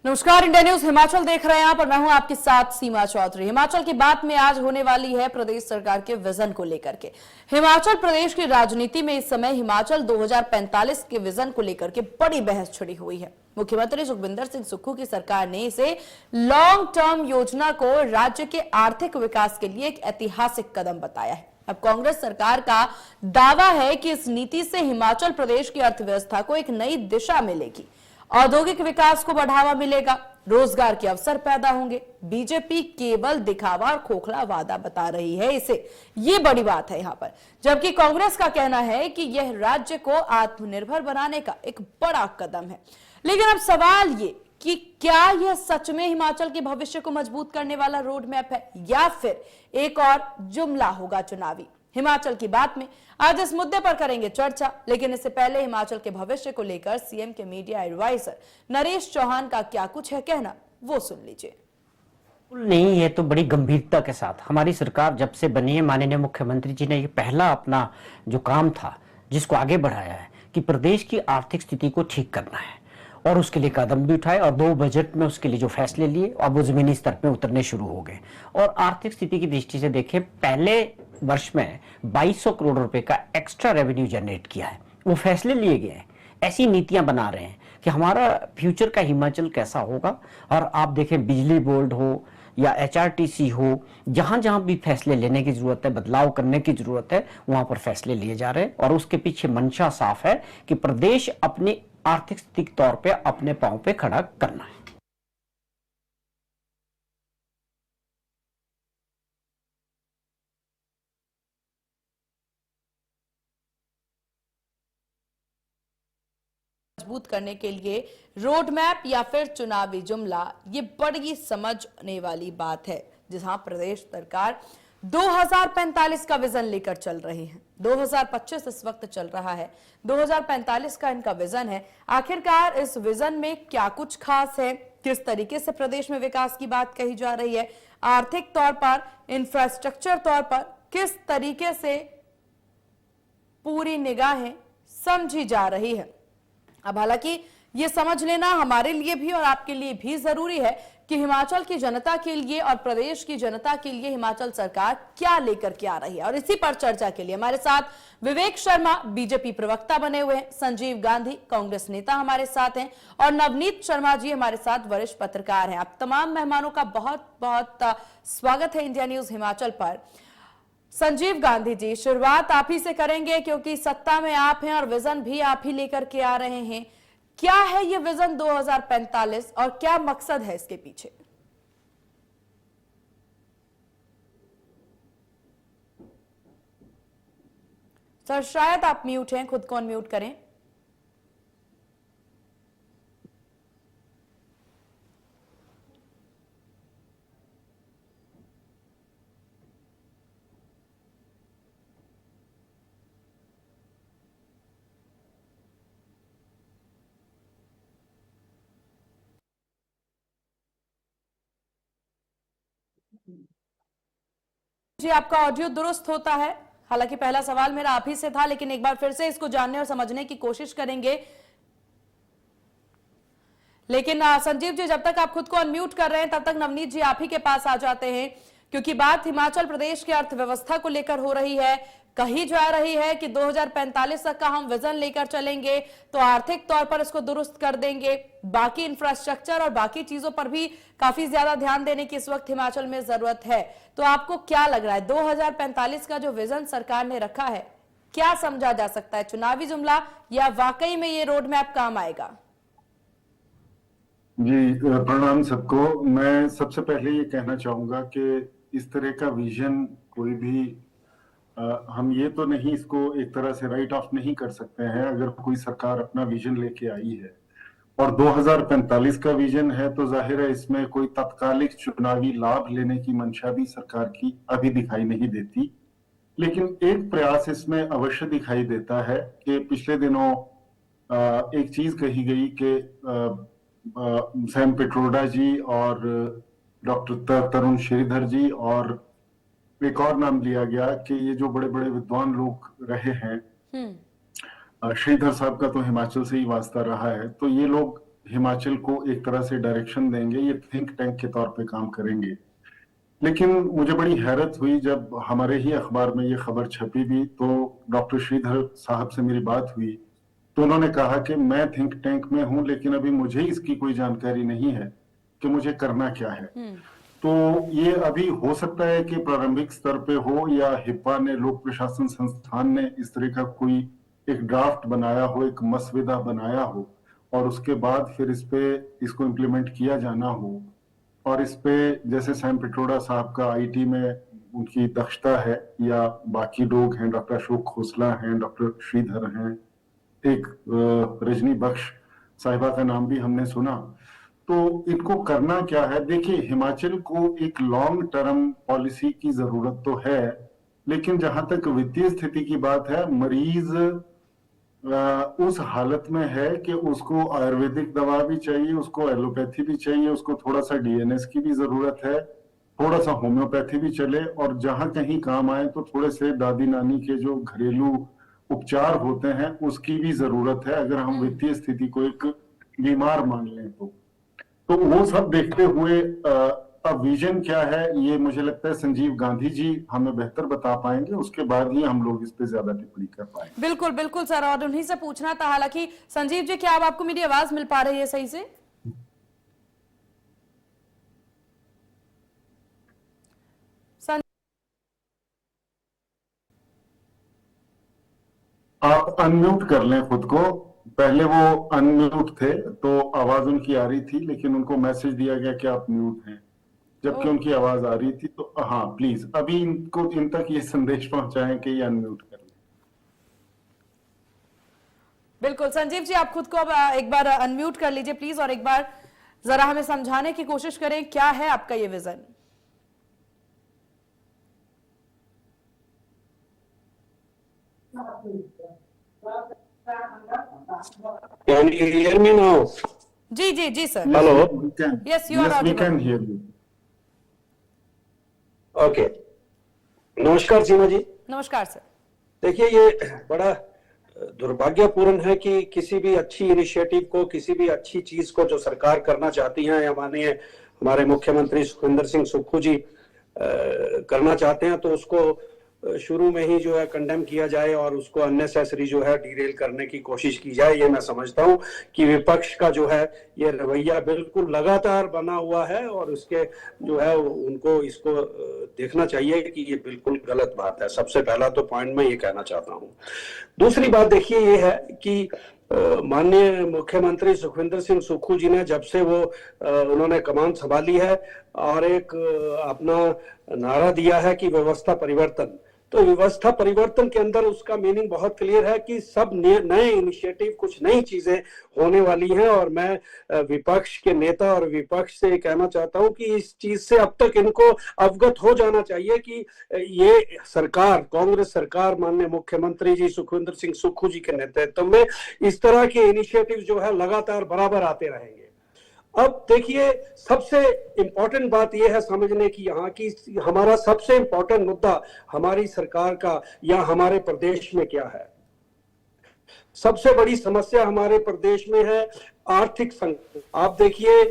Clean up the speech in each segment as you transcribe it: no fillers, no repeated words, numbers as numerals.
नमस्कार, India news Himachal देख रहे हैं आप और मैं हूं आपके साथ सीमा चौधरी। हिमाचल की बात में आज होने वाली है प्रदेश सरकार के विजन को लेकर के। हिमाचल प्रदेश की राजनीति में इस समय हिमाचल 2045 के विजन को लेकर के बड़ी बहस छिड़ी हुई है। मुख्यमंत्री सुखविंदर सिंह सुक्खू की सरकार ने इसे लॉन्ग टर्म योजना को राज्य के आर्थिक विकास के लिए एक ऐतिहासिक कदम बताया है। अब कांग्रेस सरकार का दावा है कि इस नीति से हिमाचल प्रदेश की अर्थव्यवस्था को एक नई दिशा मिलेगी, औद्योगिक विकास को बढ़ावा मिलेगा, रोजगार के अवसर पैदा होंगे। बीजेपी केवल दिखावा और खोखला वादा बता रही है इसे, ये बड़ी बात है यहाँ पर। जबकि कांग्रेस का कहना है कि यह राज्य को आत्मनिर्भर बनाने का एक बड़ा कदम है। लेकिन अब सवाल ये कि क्या यह सच में हिमाचल के भविष्य को मजबूत करने वाला रोड मैप है या फिर एक और जुमला होगा चुनावी। हिमाचल की बात में आज इस मुद्दे पर करेंगे चर्चा, लेकिन इससे पहले हिमाचल के भविष्य को लेकर सीएम के मीडिया एडवाइजर नरेश चौहान का क्या कुछ है कहना, वो सुन लीजिए। नहीं, ये तो बड़ी गंभीरता के साथ हमारी सरकार जब से बनी है, माननीय मुख्यमंत्री जी ने ये पहला अपना जो काम था जिसको आगे बढ़ाया है कि प्रदेश की आर्थिक स्थिति को ठीक करना है और उसके लिए कदम भी उठाए और 2 बजट में उसके लिए जो फैसले लिए अब वो जमीनी स्तर पे उतरने शुरू हो गए। और आर्थिक स्थिति की दृष्टि से देखें, पहले वर्ष में 2200 करोड़ रुपए का एक्स्ट्रा रेवेन्यू जनरेट किया है। वो फैसले लिए गए हैं, ऐसी नीतियां बना रहे हैं कि हमारा फ्यूचर का हिमाचल कैसा होगा। और आप देखें, बिजली बोर्ड हो या HRTC हो, जहां जहां भी फैसले लेने की जरूरत है, बदलाव करने की जरूरत है, वहां पर फैसले लिए जा रहे हैं। और उसके पीछे मंशा साफ है कि प्रदेश अपनी आर्थिक स्थिति के तौर पे अपने पांव पे खड़ा करना है। मजबूत करने के लिए रोड मैप या फिर चुनावी जुमला, ये बड़ी समझने वाली बात है। जहां प्रदेश सरकार 2045 का विजन लेकर चल रही है। 2025 इस वक्त चल रहा है, 2045 का इनका विजन है। आखिरकार इस विजन में क्या कुछ खास है, किस तरीके से प्रदेश में विकास की बात कही जा रही है, आर्थिक तौर पर, इंफ्रास्ट्रक्चर तौर पर किस तरीके से पूरी निगाहें समझी जा रही है। अब हालांकि ये समझ लेना हमारे लिए भी और आपके लिए भी जरूरी है कि हिमाचल की जनता के लिए और प्रदेश की जनता के लिए हिमाचल सरकार क्या लेकर के आ रही है। और इसी पर चर्चा के लिए हमारे साथ विवेक शर्मा बीजेपी प्रवक्ता बने हुए हैं, संजीव गांधी कांग्रेस नेता हमारे साथ हैं और नवनीत शर्मा जी हमारे साथ वरिष्ठ पत्रकार हैं। आप तमाम मेहमानों का बहुत बहुत स्वागत है इंडिया न्यूज हिमाचल पर। संजीव गांधी जी, शुरुआत आप ही से करेंगे क्योंकि सत्ता में आप हैं और विजन भी आप ही लेकर के आ रहे हैं। क्या है ये विजन 2045 और क्या मकसद है इसके पीछे? सर शायद आप म्यूट हैं, खुद को अनम्यूट करें। जी, आपका ऑडियो दुरुस्त होता है। हालांकि पहला सवाल मेरा आप ही से था, लेकिन एक बार फिर से इसको जानने और समझने की कोशिश करेंगे। लेकिन संजीव जी, जब तक आप खुद को अनम्यूट कर रहे हैं तब तक नवनीत जी आप ही के पास आ जाते हैं, क्योंकि बात हिमाचल प्रदेश की अर्थव्यवस्था को लेकर हो रही है। कही जा रही है कि 2045 तक का हम विजन लेकर चलेंगे तो आर्थिक तौर पर इसको दुरुस्त कर देंगे, बाकी इंफ्रास्ट्रक्चर और बाकी चीजों पर भी काफी ज्यादा ध्यान देने की इस वक्त हिमाचल में जरूरत है। तो आपको क्या लग रहा है 2045 का जो विजन सरकार ने रखा है, क्या समझा जा सकता है, चुनावी जुमला या वाकई में ये रोड मैप काम आएगा? जी, प्रणाम सबको। मैं सबसे पहले ये कहना चाहूंगा कि इस तरह का विजन कोई भी हम ये तो नहीं इसको एक तरह से राइट ऑफ नहीं कर सकते हैं। अगर कोई सरकार अपना विजन लेके आई है और 2045 का विजन है तो जाहिर है इसमें कोई तात्कालिक चुनावी लाभ लेने की मंशा भी सरकार की अभी दिखाई नहीं देती। लेकिन एक प्रयास इसमें अवश्य दिखाई देता है कि पिछले दिनों एक चीज कही गई कि सैम पिट्रोडा जी और डॉक्टर तरुण श्रीधर जी और एक और नाम लिया गया कि ये जो बड़े बड़े विद्वान लोग रहे हैं, श्रीधर साहब का तो हिमाचल से ही वास्ता रहा है, तो ये लोग हिमाचल को एक तरह से डायरेक्शन देंगे, ये थिंक टैंक के तौर पे काम करेंगे। लेकिन मुझे बड़ी हैरत हुई जब हमारे ही अखबार में ये खबर छपी भी, तो डॉक्टर श्रीधर साहब से मेरी बात हुई तो उन्होंने कहा कि मैं थिंक टैंक में हूं, लेकिन अभी मुझे इसकी कोई जानकारी नहीं है कि मुझे करना क्या है। तो ये अभी हो सकता है कि प्रारंभिक स्तर पे हो, या हिप्पा ने, लोक प्रशासन संस्थान ने इस तरह का कोई एक ड्राफ्ट बनाया हो, एक मसविदा बनाया हो, और उसके बाद फिर इसको इम्प्लीमेंट किया जाना हो। और इस पे जैसे सैम पिट्रोडा साहब का आईटी में उनकी दक्षता है, या बाकी लोग हैं, डॉक्टर अशोक खोसला हैं, डॉक्टर श्रीधर हैं, एक रजनी बख्श साहिबा का नाम भी हमने सुना। तो इनको करना क्या है? देखिए, हिमाचल को एक लॉन्ग टर्म पॉलिसी की जरूरत तो है, लेकिन जहां तक वित्तीय स्थिति की बात है, मरीज उस हालत में है कि उसको आयुर्वेदिक दवा भी चाहिए, उसको एलोपैथी भी चाहिए, उसको थोड़ा सा डीएनएस की भी जरूरत है, थोड़ा सा होम्योपैथी भी चले, और जहां कहीं काम आए तो थोड़े से दादी नानी के जो घरेलू उपचार होते हैं उसकी भी जरूरत है, अगर हम वित्तीय स्थिति को एक बीमार मान लें तो वो सब देखते हुए अब विजन क्या है, ये मुझे लगता है संजीव गांधी जी हमें बेहतर बता पाएंगे, उसके बाद ही हम लोग इस पे ज्यादा टिप्पणी कर पाएंगे। बिल्कुल बिल्कुल सर, और उन्हीं से पूछना था। हालांकि संजीव जी, क्या अब आपको मेरी आवाज मिल पा रही है सही से? आप अनम्यूट कर लें खुद को। पहले वो अनम्यूट थे तो आवाज उनकी आ रही थी, लेकिन उनको मैसेज दिया गया कि आप म्यूट हैं, जबकि उनकी आवाज आ रही थी। तो हाँ, प्लीज अभी इन तक ये संदेश पहुंचाएं कि ये अनम्यूट कर लें। बिल्कुल संजीव जी, आप खुद को अब एक बार अनम्यूट कर लीजिए प्लीज, और एक बार जरा हमें समझाने की कोशिश करें क्या है आपका ये vision. Can you hear me now? जी जी जी sir. Hello. Yes, you are Yes, we audible. can hear you. Okay. नमस्कार सीमा जी। नमस्कार सर। देखिए, ये बड़ा दुर्भाग्यपूर्ण है कि किसी भी अच्छी इनिशिएटिव को, किसी भी अच्छी चीज को जो सरकार करना चाहती है, या माननीय हमारे मुख्यमंत्री सुखविंदर सिंह सुक्खू जी करना चाहते हैं, तो उसको शुरू में ही जो है कंडेम किया जाए और उसको अननेसेसरी जो है डीरेल करने की कोशिश की जाए। ये मैं समझता हूँ कि विपक्ष का जो है ये रवैया बिल्कुल लगातार बना हुआ है, और उसके जो है उनको इसको देखना चाहिए कि ये बिल्कुल गलत बात है। सबसे पहला तो पॉइंट मैं ये कहना चाहता हूँ। दूसरी बात देखिए ये है कि माननीय मुख्यमंत्री सुखविंदर सिंह सुक्खू जी ने जब से वो उन्होंने कमान संभाली है और एक अपना नारा दिया है कि व्यवस्था परिवर्तन, तो व्यवस्था परिवर्तन के अंदर उसका मीनिंग बहुत क्लियर है कि सब नए इनिशिएटिव, कुछ नई चीजें होने वाली हैं। और मैं विपक्ष के नेता और विपक्ष से कहना चाहता हूं कि इस चीज से अब तक इनको अवगत हो जाना चाहिए कि ये सरकार, कांग्रेस सरकार, माननीय मुख्यमंत्री जी सुखविंदर सिंह सुक्खू जी के नेतृत्व में इस तरह के इनिशिएटिव जो है लगातार बराबर आते रहेंगे। अब देखिए, सबसे इंपॉर्टेंट बात यह है समझने की यहाँ की हमारा सबसे इंपॉर्टेंट मुद्दा हमारी सरकार का या हमारे प्रदेश में क्या है। सबसे बड़ी समस्या हमारे प्रदेश में है आर्थिक संकट। आप देखिए,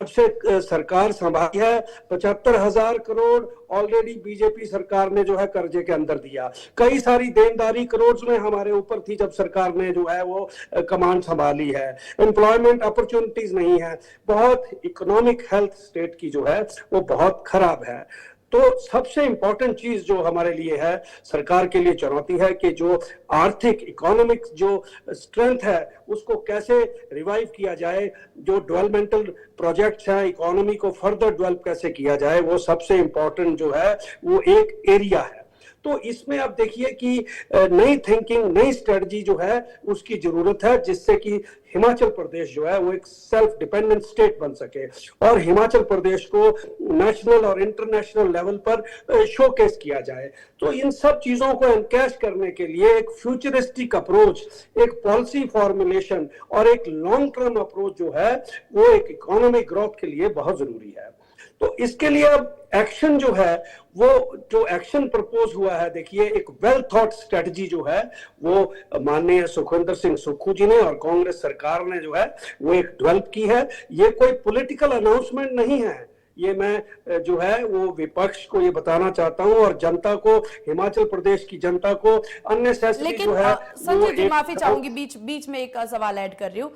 जब से सरकार संभाली है 75,000 करोड़ ऑलरेडी बीजेपी सरकार ने जो है कर्जे के अंदर दिया। कई सारी देनदारी करोड़ में हमारे ऊपर थी जब सरकार ने जो है वो कमान संभाली है। एम्प्लॉयमेंट अपॉर्चुनिटीज नहीं है, बहुत इकोनॉमिक हेल्थ स्टेट की जो है वो बहुत खराब है। तो सबसे इंपॉर्टेंट चीज जो हमारे लिए है, सरकार के लिए चुनौती है कि जो आर्थिक इकोनॉमिक जो स्ट्रेंथ है उसको कैसे रिवाइव किया जाए, जो डेवलपमेंटल प्रोजेक्ट्स हैं, इकोनॉमी को फर्दर डेवलप कैसे किया जाए, वो सबसे इंपॉर्टेंट जो है वो एक एरिया है। तो इसमें आप देखिए कि नई थिंकिंग, नई स्ट्रेटजी जो है उसकी जरूरत है, जिससे कि हिमाचल प्रदेश जो है वो एक सेल्फ डिपेंडेंट स्टेट बन सके और हिमाचल प्रदेश को नेशनल और इंटरनेशनल लेवल पर शोकेस किया जाए। तो इन सब चीजों को एनकैश करने के लिए एक फ्यूचरिस्टिक अप्रोच, एक पॉलिसी फॉर्मुलेशन और एक लॉन्ग टर्म अप्रोच जो है वो एक इकोनॉमिक ग्रोथ के लिए बहुत जरूरी है। तो इसके लिए अब एक्शन जो है, वो जो एक्शन प्रपोज हुआ है, देखिए एक वेल थॉट स्ट्रेटजी जो है वो माननीय सुखविंदर सिंह सुक्खू जी ने और कांग्रेस सरकार ने जो है वो एक डेवलप की है। ये कोई पॉलिटिकल अनाउंसमेंट नहीं है, ये मैं जो है वो विपक्ष को ये बताना चाहता हूं और जनता को, हिमाचल प्रदेश की जनता को अननेसेसरी लेकिन जो है संजय जी, माफी चाहूंगी, बीच में एक सवाल ऐड कर रही हूँ,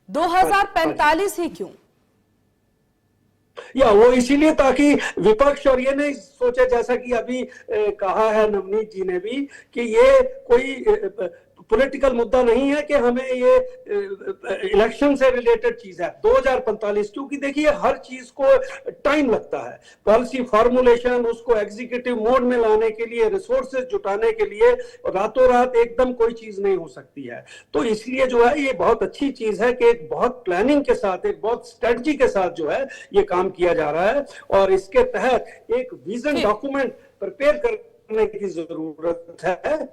2045 ही क्यों? या वो इसीलिए ताकि विपक्ष और ये नहीं सोचे, जैसा कि अभी कहा है नवनीत जी ने भी, कि ये कोई पॉलिटिकल मुद्दा नहीं है कि हमें ये इलेक्शन से रिलेटेड चीज है 2045, क्योंकि देखिए हर चीज को टाइम लगता है, पॉलिसी फॉर्मुलेशन, उसको एग्जीक्यूटिव मोड में लाने के लिए, रिसोर्सेज जुटाने के लिए रातों रात एकदम कोई चीज नहीं हो सकती है। तो इसलिए जो है ये बहुत अच्छी चीज है कि एक बहुत प्लानिंग के साथ, एक बहुत स्ट्रेटजी के साथ जो है ये काम किया जा रहा है और इसके तहत एक विजन डॉक्यूमेंट प्रिपेयर करने की जरूरत है।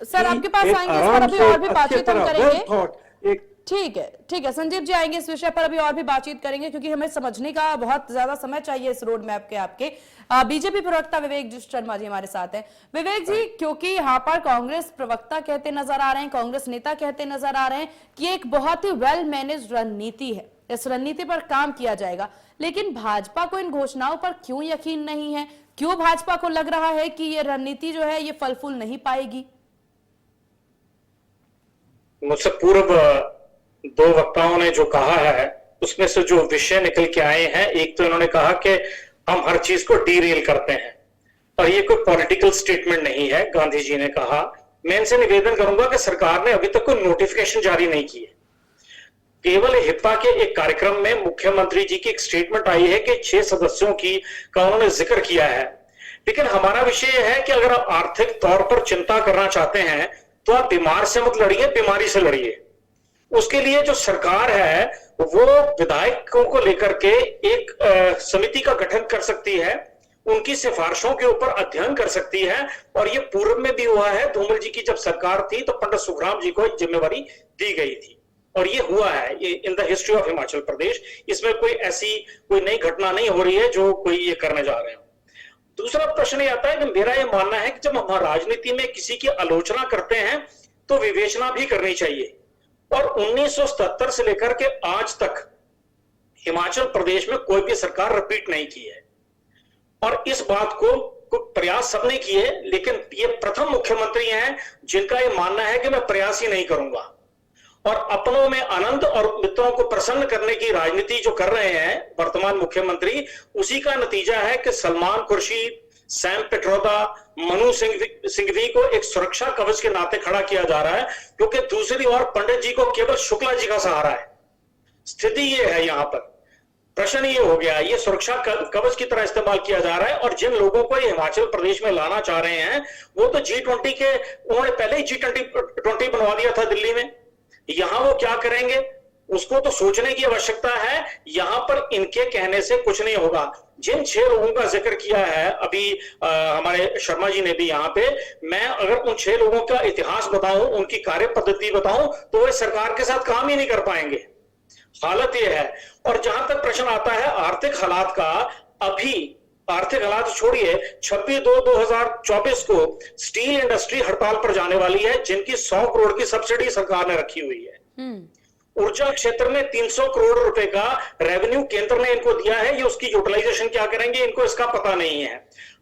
सर आपके पास आएंगे, इस पर अभी और भी बातचीत हम करेंगे। ठीक है संजीव जी आएंगे, इस विषय पर अभी और भी बातचीत करेंगे, क्योंकि हमें समझने का बहुत ज्यादा समय चाहिए इस रोड मैप के। आपके बीजेपी प्रवक्ता विवेक शर्मा जी हमारे साथ हैं। विवेक जी, क्योंकि यहाँ पर कांग्रेस प्रवक्ता कहते नजर आ रहे हैं, कांग्रेस नेता कहते नजर आ रहे हैं कि एक बहुत ही वेल मैनेज रणनीति है, इस रणनीति पर काम किया जाएगा, लेकिन भाजपा को इन घोषणाओं पर क्यों यकीन नहीं है? क्यों भाजपा को लग रहा है कि ये रणनीति जो है ये फल फूल नहीं पाएगी? मुझसे पूर्व दो वक्ताओं ने जो कहा है उसमें से जो विषय निकल के आए हैं, एक तो इन्होंने कहा कि हम हर चीज को डीरेल करते हैं, और ये कोई पॉलिटिकल स्टेटमेंट नहीं है, गांधी जी ने कहा। मैं इनसे निवेदन करूंगा कि सरकार ने अभी तक कोई नोटिफिकेशन जारी नहीं की है। केवल हिप्पा के एक कार्यक्रम में मुख्यमंत्री जी की एक स्टेटमेंट आई है कि 6 सदस्यों का उन्होंने जिक्र किया है, लेकिन हमारा विषय यह है कि अगर आप आर्थिक तौर पर चिंता करना चाहते हैं तो आप बीमार से मत लड़िए, बीमारी से लड़िए। उसके लिए जो सरकार है वो विधायकों को लेकर के एक समिति का गठन कर सकती है, उनकी सिफारिशों के ऊपर अध्ययन कर सकती है, और ये पूर्व में भी हुआ है। धूमल जी की जब सरकार थी तो पंडित सुखराम जी को जिम्मेवारी दी गई थी, और ये हुआ है in the history of Himachal Pradesh. इसमें कोई नई घटना नहीं हो रही है जो कोई ये करने जा रहे हैं। दूसरा प्रश्न ये आता है कि मेरा ये मानना है कि जब हम राजनीति में किसी की आलोचना करते हैं तो विवेचना भी करनी चाहिए, और 1977 से लेकर के आज तक हिमाचल प्रदेश में कोई भी सरकार रिपीट नहीं की है, और इस बात को प्रयास सबने किए, लेकिन ये प्रथम मुख्यमंत्री हैं जिनका ये मानना है कि मैं प्रयास ही नहीं करूंगा, और अपनों में आनंद और मित्रों को प्रसन्न करने की राजनीति जो कर रहे हैं वर्तमान मुख्यमंत्री, उसी का नतीजा है कि सलमान खुर्शीद, सैम पिट्रोदा, मनु सिंघवी को एक सुरक्षा कवच के नाते खड़ा किया जा रहा है, क्योंकि दूसरी ओर पंडित जी को केवल शुक्ला जी का सहारा है। स्थिति ये है, यहां पर प्रश्न ये हो गया, ये सुरक्षा कवच की तरह इस्तेमाल किया जा रहा है, और जिन लोगों को ये हिमाचल प्रदेश में लाना चाह रहे हैं वो तो G20 के, उन्होंने पहले ही G20 बनवा दिया था दिल्ली में। यहां वो क्या करेंगे उसको तो सोचने की आवश्यकता है। यहां पर इनके कहने से कुछ नहीं होगा। जिन 6 लोगों का जिक्र किया है अभी हमारे शर्मा जी ने भी यहाँ पे, मैं अगर उन 6 लोगों का इतिहास बताऊं, उनकी कार्य पद्धति बताऊं, तो वे सरकार के साथ काम ही नहीं कर पाएंगे। हालत यह है। और जहां तक प्रश्न आता है आर्थिक हालात का, अभी आर्थिक हालात छोड़िए, 26/2/2024 को स्टील इंडस्ट्री हड़ताल पर जाने वाली है, जिनकी 100 करोड़ की सब्सिडी सरकार ने रखी हुई है। ऊर्जा क्षेत्र में 300 करोड़ रुपए का रेवेन्यू केंद्र ने इनको दिया है, ये उसकी यूटिलाइजेशन क्या करेंगे इनको इसका पता नहीं है।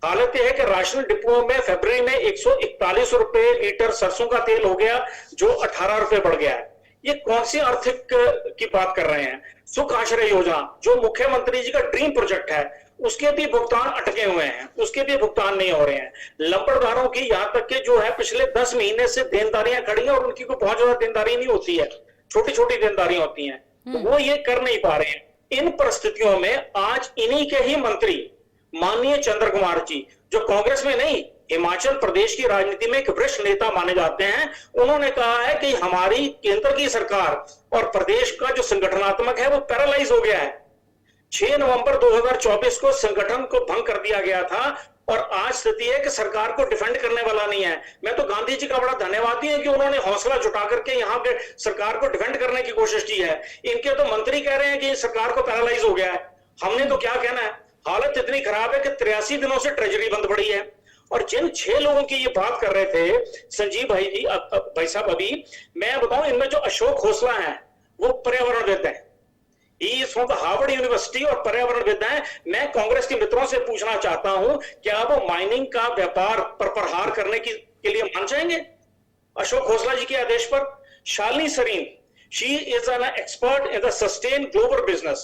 हालत यह है कि राशन डिपोओं में फरवरी में 141 रुपए लीटर सरसों का तेल हो गया, जो 18 रुपए बढ़ गया है। ये कौन सी आर्थिक की बात कर रहे हैं? सुख आश्रय योजना जो मुख्यमंत्री जी का ड्रीम प्रोजेक्ट है, उसके भी भुगतान अटके हुए हैं, उसके भी भुगतान नहीं हो रहे हैं। लंबड़दारों की यहां तक के जो है पिछले 10 महीने से देनदारियां खड़ी हैं, और उनकी कोई बहुत ज्यादा देनदारी नहीं होती है, छोटी छोटी देनदारियां होती हैं, तो वो ये कर नहीं पा रहे हैं। इन परिस्थितियों में आज इन्हीं के ही मंत्री माननीय चंद्र कुमार जी, जो कांग्रेस में नहीं हिमाचल प्रदेश की राजनीति में एक वरिष्ठ नेता माने जाते हैं, उन्होंने कहा है कि हमारी केंद्र की सरकार और प्रदेश का जो संगठनात्मक है वो पैरालाइज हो गया है। 6 नवंबर 2024 को संगठन को भंग कर दिया गया था, और आज स्थिति है कि सरकार को डिफेंड करने वाला नहीं है। मैं तो गांधी जी का बड़ा धन्यवादी है कि उन्होंने हौसला जुटा करके यहाँ के सरकार को डिफेंड करने की कोशिश की है। इनके तो मंत्री कह रहे हैं कि सरकार को पैरालाइज हो गया है। हमने तो क्या कहना है, हालत इतनी खराब है कि 83 दिनों से ट्रेजरी बंद पड़ी है। और जिन 6 लोगों की ये बात कर रहे थे संजीव भाई जी, भाई साहब, अभी मैं बताऊं, इनमें जो अशोक खोसला है वो पर्यावरणविद है, he is from the Harvard university और पर्यावरणविद है। मैं कांग्रेस के मित्रों से पूछना चाहता हूं, क्या वो माइनिंग का व्यापार पर प्रहार करने के लिए मान जाएंगे अशोक खोसला जी के आदेश पर? Shalini Sarin, she is an expert in the sustain global business.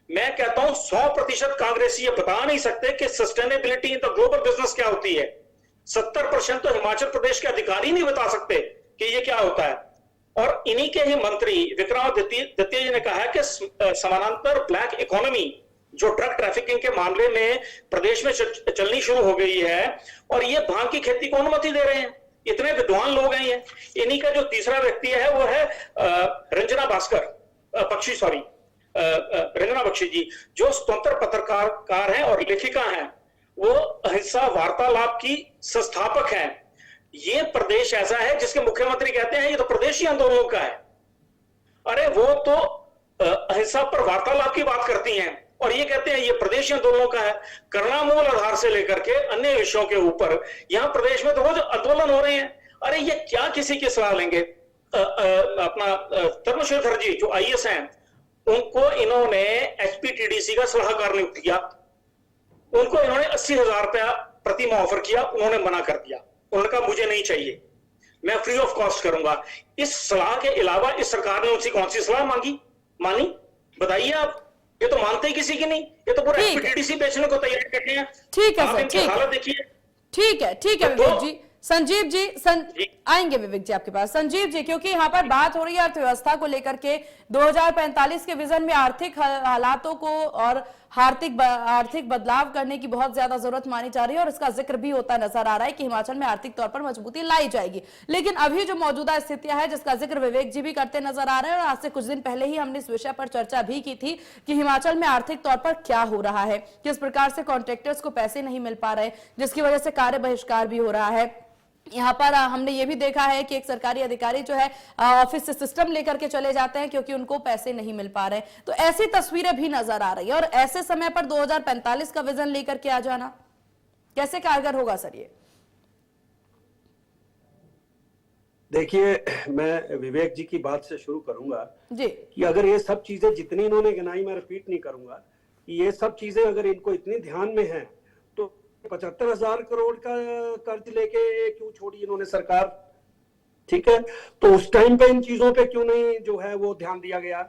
मैं कहता हूं 100% कांग्रेसी ये बता नहीं सकते कि sustainability in the global business क्या होती है। 70% तो हिमाचल प्रदेश के अधिकारी नहीं बता सकते कि ये क्या होता है। और इन्हीं के ही मंत्री विक्रमादित्य जी ने कहा है कि समानांतर ब्लैक इकोनॉमी जो ड्रग ट्रैफिकिंग के मामले में प्रदेश में चलनी शुरू हो गई है, और ये भांग की खेती को अनुमति दे रहे हैं। इतने विद्वान लोग हैं ये। इन्हीं का जो तीसरा व्यक्ति है वो है रंजना बख्शी जी, जो स्वतंत्र पत्रकार हैं और लेखिका हैं। वो अहिंसा वार्तालाप की संस्थापक हैं। ये प्रदेश ऐसा है जिसके मुख्यमंत्री कहते हैं ये तो प्रदेशी आंदोलनों का है। अरे वो तो अहिंसा पर वार्तालाप की बात करती हैं और ये कहते हैं ये प्रदेशी आंदोलनों का है। करुणामूल आधार से लेकर के अन्य विषयों के ऊपर यहाँ प्रदेश में तो रोज आंदोलन हो रहे हैं। अरे ये क्या किसी की सलाह लेंगे? अपना धर्मशेखर जी जो IAS हैं, उनको इन्होंने HPTDC का सलाहकार नियुक्त किया। उनको इन्होंने 80,000 रुपया प्रति माह ऑफर किया, उन्होंने मना कर दिया। उन्होंने कहा मुझे नहीं चाहिए, मैं फ्री ऑफ कॉस्ट करूंगा। इस सलाह के अलावा इस सरकार ने उनसे कौन सी सलाह मानी? बताइए आप। ये तो मानते ही किसी की नहीं, ये तो पूरा HPTDC बेचने को तैयार करते हैं। ठीक है सर, ठीक हालत देखिए। ठीक है विवेक जी। संजीव जी आएंगे विवेक जी आपके पास। संजीव जी, क्योंकि यहाँ पर बात हो रही है अर्थव्यवस्था को लेकर के, 2045 के विजन में आर्थिक हालातों को और आर्थिक बदलाव करने की बहुत ज्यादा जरूरत मानी जा रही है और इसका जिक्र भी होता नजर आ रहा है कि हिमाचल में आर्थिक तौर पर मजबूती लाई जाएगी। लेकिन अभी जो मौजूदा स्थितियां है जिसका जिक्र विवेक जी भी करते नजर आ रहे हैं, और आज से कुछ दिन पहले ही हमने इस विषय पर चर्चा भी की थी कि हिमाचल में आर्थिक तौर पर क्या हो रहा है, किस प्रकार से कॉन्ट्रैक्टर्स को पैसे नहीं मिल पा रहे, जिसकी वजह से कार्य बहिष्कार भी हो रहा है। यहाँ पर हमने ये भी देखा है कि एक सरकारी अधिकारी जो है ऑफिस से सिस्टम लेकर के चले जाते हैं क्योंकि उनको पैसे नहीं मिल पा रहे। तो ऐसी तस्वीरें भी नजर आ रही है, और ऐसे समय पर 2045 का विजन लेकर के आ जाना कैसे कारगर होगा सर? ये देखिए, मैं विवेक जी की बात से शुरू करूंगा जी कि अगर ये सब चीजें जितनी इन्होंने गिनाई, मैं रिपीट नहीं करूंगा, कि ये सब चीजें अगर इनको इतनी ध्यान में है तो 75,000 करोड़ का कर्ज लेके क्यों छोड़ी इन्होंने सरकार? ठीक है, तो उस टाइम पे इन चीजों पे क्यों नहीं जो है वो ध्यान दिया गया?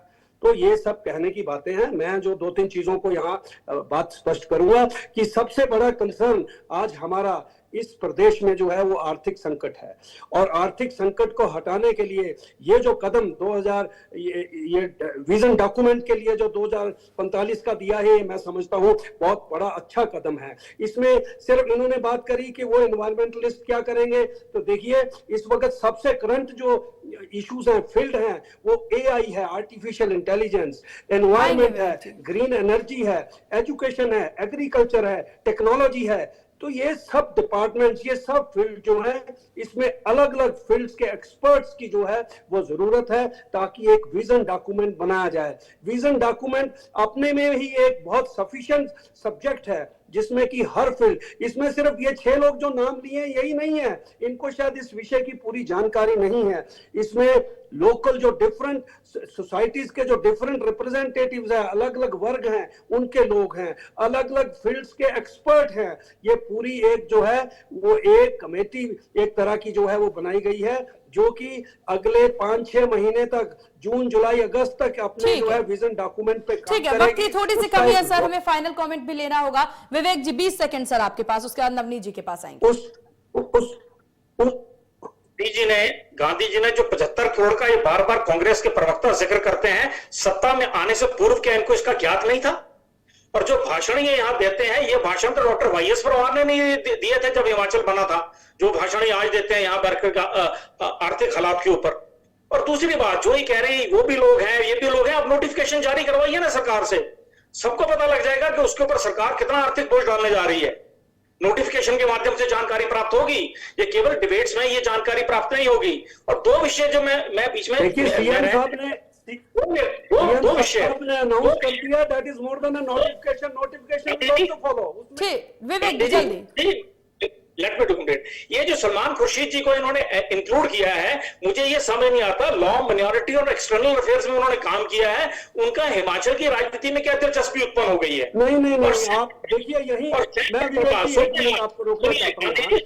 तो ये सब कहने की बातें हैं। मैं जो 2-3 चीजों को यहाँ बात स्पष्ट करूंगा कि सबसे बड़ा कंसर्न आज हमारा इस प्रदेश में जो है वो आर्थिक संकट है, और आर्थिक संकट को हटाने के लिए ये जो कदम 2000 ये विजन डॉक्यूमेंट के लिए जो 2045 का दिया है, मैं समझता हूँ बहुत बड़ा अच्छा कदम है। इसमें सिर्फ इन्होंने बात करी कि वो एनवायरमेंटलिस्ट क्या करेंगे, तो देखिए इस वक्त सबसे करंट जो इश्यूज हैं, फील्ड हैं, वो AI है, आर्टिफिशियल इंटेलिजेंस, एनवायरमेंट है, ग्रीन एनर्जी है, एजुकेशन है, एग्रीकल्चर है, टेक्नोलॉजी है। तो ये सब डिपार्टमेंट्स, ये सब फील्ड जो है, इसमें अलग अलग फील्ड्स के एक्सपर्ट्स की जो है वो जरूरत है ताकि एक विजन डॉक्यूमेंट बनाया जाए। विजन डॉक्यूमेंट अपने में ही एक बहुत सफिशिएंट सब्जेक्ट है जिसमें कि हर फील्ड, इसमें सिर्फ ये 6 लोग जो नाम लिए यही नहीं है, इनको शायद इस विषय की पूरी जानकारी नहीं है। इसमें लोकल जो डिफरेंट सोसाइटीज के जो डिफरेंट रिप्रेजेंटेटिव्स हैं, अलग अलग वर्ग हैं, उनके लोग हैं, अलग अलग फील्ड्स के एक्सपर्ट हैं। ये पूरी एक जो है वो एक कमेटी एक तरह की जो है वो बनाई गई है, जो कि अगले 5-6 महीने तक, जून जुलाई अगस्त तक अपने जो है विजन डॉक्यूमेंट पे काम ठीक है। वक्त की थोड़ी सी कमी है सर, हमें फाइनल कमेंट भी लेना होगा। विवेक जी 20 सेकंड सर आपके पास, उसके बाद नवनीत जी के पास आएंगे। गांधी जी ने जो 75 करोड़ का ये बार बार कांग्रेस के प्रवक्ता जिक्र करते हैं, सत्ता में आने से पूर्व क्या इनको इसका ज्ञात नहीं था? और जो भाषण ये यहाँ देते हैं, ये भाषण तो डॉक्टर YS परमार ने नहीं दिए थे जब हिमाचल बना था। जो भाषण ये आज देते हैं यहाँ बैठकर आर्थिक हालात के ऊपर। और दूसरी बात जो ये कह रहे हैं वो भी लोग हैं, ये भी लोग हैं, अब नोटिफिकेशन जारी करवाइए ना सरकार से, सबको पता लग जाएगा कि उसके ऊपर सरकार कितना आर्थिक बोझ डालने जा रही है। नोटिफिकेशन के माध्यम से जानकारी प्राप्त होगी, ये केवल डिबेट्स में ये जानकारी प्राप्त नहीं होगी। और 2 विषय जो मैं बीच में दो विषय आपने अनाउंस कर दिया, that is more than a notification will also follow. ठीक, विवेक जल्दी। Let me to complete. ये जो सलमान खुर्शीद जी को इन्होंने इंक्लूड किया है, मुझे ये समझ नहीं आता, लॉ, माइनॉरिटी और एक्सटर्नल अफेयर्स में उन्होंने काम किया है, उनका हिमाचल की राजनीति में क्या दिलचस्पी उत्पन्न हो गई है? नहीं, आप देखिए यही, मैं विवेक जी एक मिनट आपको रोकना चाहता हूं।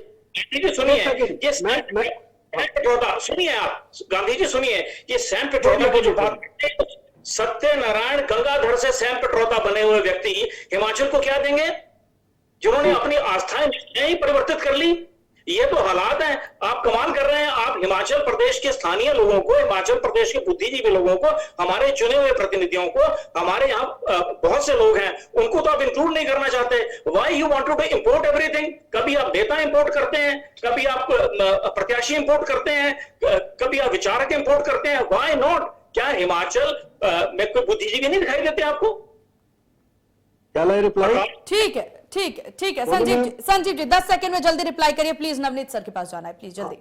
सुनिए आप, गांधी जी सुनिए, ये सैम पित्रोदा की जो बात, सत्यनारायण गंगाधर से सैम पित्रोदा बने हुए व्यक्ति हिमाचल को क्या देंगे, जिन्होंने अपनी आस्थाएं ही परिवर्तित कर ली? ये तो हालात हैं। आप कमाल कर रहे हैं। आप हिमाचल प्रदेश के स्थानीय लोगों को, हिमाचल प्रदेश के बुद्धिजीवी लोगों को, हमारे चुने हुए प्रतिनिधियों को, हमारे यहाँ बहुत से लोग हैं, उनको तो आप इंक्लूड नहीं करना चाहते। Why you want to import everything? कभी आप नेता इंपोर्ट करते हैं, कभी आप प्रत्याशी इंपोर्ट करते हैं, कभी आप विचारक इंपोर्ट करते हैं। Why not? क्या हिमाचल में कोई बुद्धिजीवी नहीं दिखाई देते आपको? रिप्लाई? ठीक है संजीव जी 10 सेकंड में जल्दी रिप्लाई करिए प्लीज। नवनीत सर के पास जाना है, प्लीज जल्दी।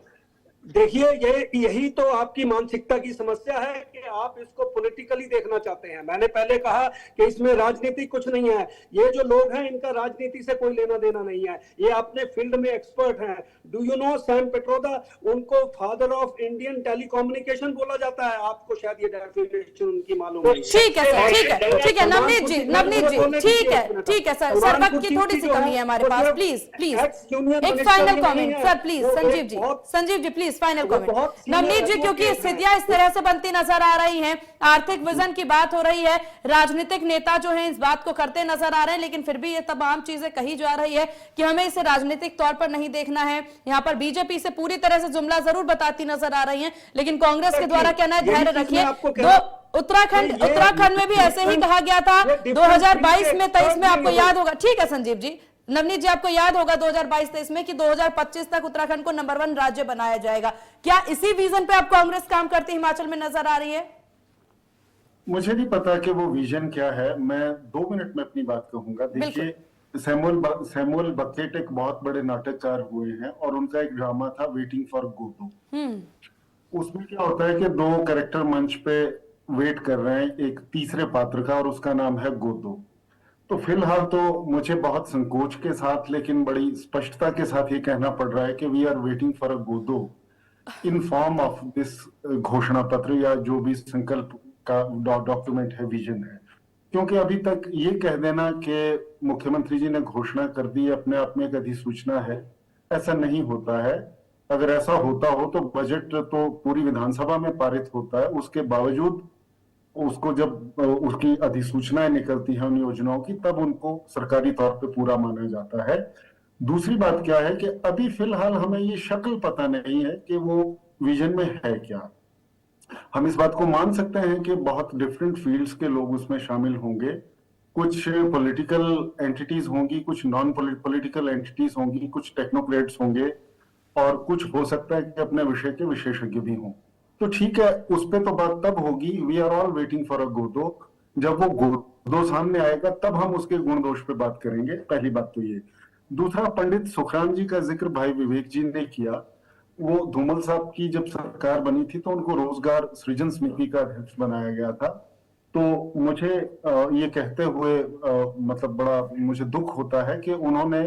देखिए, यही तो आपकी मानसिकता की समस्या है कि आप इसको पॉलिटिकली देखना चाहते हैं। मैंने पहले कहा कि इसमें राजनीति कुछ नहीं है। ये जो लोग हैं, इनका राजनीति से कोई लेना देना नहीं है। ये अपने फील्ड में एक्सपर्ट हैं। Do you know Sam Pitroda, उनको फादर ऑफ इंडियन टेलीकम्युनिकेशन बोला जाता है। आपको शायद ये डेफिनेशन उनकी मालूम है। ठीक है सर, ठीक है नवनीत जी, ठीक है सर, वक्त की थोड़ी सी कमी है हमारे पास। प्लीज एक final comment sir, please. Sanjeev ji please final comment. Navneet ji, क्योंकि स्थितियां इस तरह से बनती नजर आ रही हैं, आर्थिक विजन की बात हो रही है, राजनीतिक नेता जो हैं इस बात को करते नजर आ रहे हैं, लेकिन फिर भी ये तमाम चीजें कही जा रही है कि हमें इसे राजनीतिक तौर पर नहीं देखना है। यहाँ पर बीजेपी से पूरी तरह से जुमला जरूर बताती नजर आ रही है, लेकिन कांग्रेस के द्वारा कहना है धैर्य रखिए। उत्तराखंड में भी ऐसे ही कहा गया था 2022 में 23 में, आपको याद होगा। ठीक है संजीव जी, नवनीत जी आपको याद होगा 2022-23 में कि 2025 तक उत्तराखंड को नंबर 1 राज्य बनाया जाएगा। क्या इसी विजन पे आप कांग्रेस काम करती हिमाचल में नजर आ रही है? मुझे नहीं पता कि वो विजन क्या है। मैं 2 मिनट में अपनी बात कहूंगा। देखिए, सैमुअल बकेट एक बहुत बड़े नाटककार हुए हैं और उनका एक ड्रामा था वेटिंग फॉर गोदो। उसमें क्या होता है कि 2 कैरेक्टर मंच पे वेट कर रहे हैं एक तीसरे पात्र का, और उसका नाम है गोदो। तो फिलहाल तो मुझे बहुत संकोच के साथ लेकिन बड़ी स्पष्टता के साथ ये कहना पड़ रहा है कि we are waiting for a Godot in form of this घोषणा पत्र या जो भी संकल्प का डॉक्यूमेंट है, विजन है। क्योंकि अभी तक ये कह देना कि मुख्यमंत्री जी ने घोषणा कर दी अपने आप में एक अधिसूचना है, ऐसा नहीं होता है। अगर ऐसा होता हो तो बजट तो पूरी विधानसभा में पारित होता है, उसके बावजूद उसको जब उसकी अधिसूचनाएं निकलती हैं उन योजनाओं की, तब उनको सरकारी तौर पे पूरा माना जाता है। दूसरी बात क्या है कि अभी फिलहाल हमें ये शक्ल पता नहीं है कि वो विजन में है क्या। हम इस बात को मान सकते हैं कि बहुत डिफरेंट फील्ड्स के लोग उसमें शामिल होंगे, कुछ पॉलिटिकल एंटिटीज होंगी, कुछ नॉन पॉलिटिकल एंटिटीज होंगी, कुछ टेक्नोक्रेट्स होंगे, और कुछ हो सकता है कि अपने विषय के विशेषज्ञ भी हों। तो ठीक है, उस पे तो बात तब होगी। We are all waiting for a Godot. जब वो गोदो सामने आएगा तब हम उसके गुण दोष पे बात करेंगे। पहली बात तो ये। दूसरा, पंडित सुखराम जी का जिक्र भाई विवेक जी ने किया। वो धूमल साहब की जब सरकार बनी थी तो उनको रोजगार सृजन समिति का अध्यक्ष बनाया गया था। तो मुझे ये कहते हुए मतलब बड़ा मुझे दुख होता है कि उन्होंने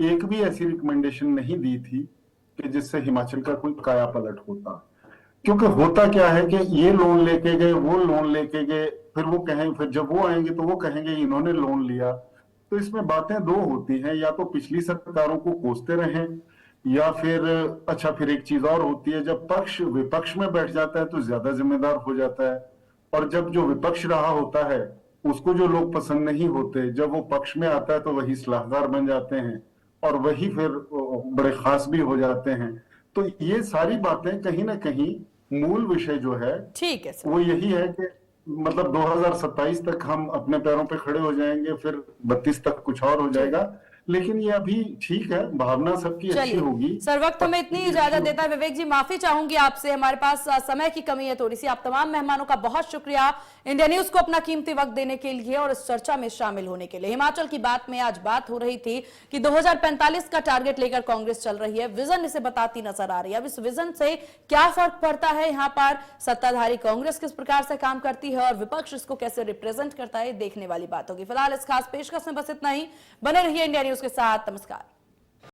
एक भी ऐसी रिकमेंडेशन नहीं दी थी कि जिससे हिमाचल का कोई काया पलट होता। क्योंकि होता क्या है कि ये लोन लेके गए, वो लोन लेके गए, फिर वो कहें, फिर जब वो आएंगे तो वो कहेंगे इन्होंने लोन लिया। तो इसमें बातें 2 होती हैं, या तो पिछली सरकारों को कोसते रहें, या फिर अच्छा फिर एक चीज और होती है, जब पक्ष विपक्ष में बैठ जाता है तो ज्यादा जिम्मेदार हो जाता है, और जब जो विपक्ष रहा होता है उसको जो लोग पसंद नहीं होते, जब वो पक्ष में आता है तो वही सलाहकार बन जाते हैं और वही फिर बड़े खास भी हो जाते हैं। तो ये सारी बातें कहीं ना कहीं मूल विषय जो है, ठीक है सर, वो यही है कि मतलब 2027 तक हम अपने पैरों पे खड़े हो जाएंगे, फिर 32 तक कुछ और हो जाएगा। लेकिन ये अभी ठीक है, भावना सबकी अच्छी होगी। चलिए सर, वक्त हमें इतनी इजाजत देता है। विवेक जी, माफी चाहूंगी आपसे, हमारे पास समय की कमी है थोड़ी सी। आप तमाम मेहमानों का बहुत शुक्रिया इंडिया न्यूज को अपना कीमती वक्त देने के लिए और इस चर्चा में शामिल होने के लिए। हिमाचल की बात में आज बात हो रही थी कि 2045 का टारगेट लेकर कांग्रेस चल रही है, विजन इसे बताती नजर आ रही है। अब इस विजन से क्या फर्क पड़ता है, यहाँ पर सत्ताधारी कांग्रेस किस प्रकार से काम करती है और विपक्ष इसको कैसे रिप्रेजेंट करता है, देखने वाली बात होगी। फिलहाल इस खास पेशकश में बस इतना ही। बने रहिए इंडिया न्यूज के साथ। नमस्कार।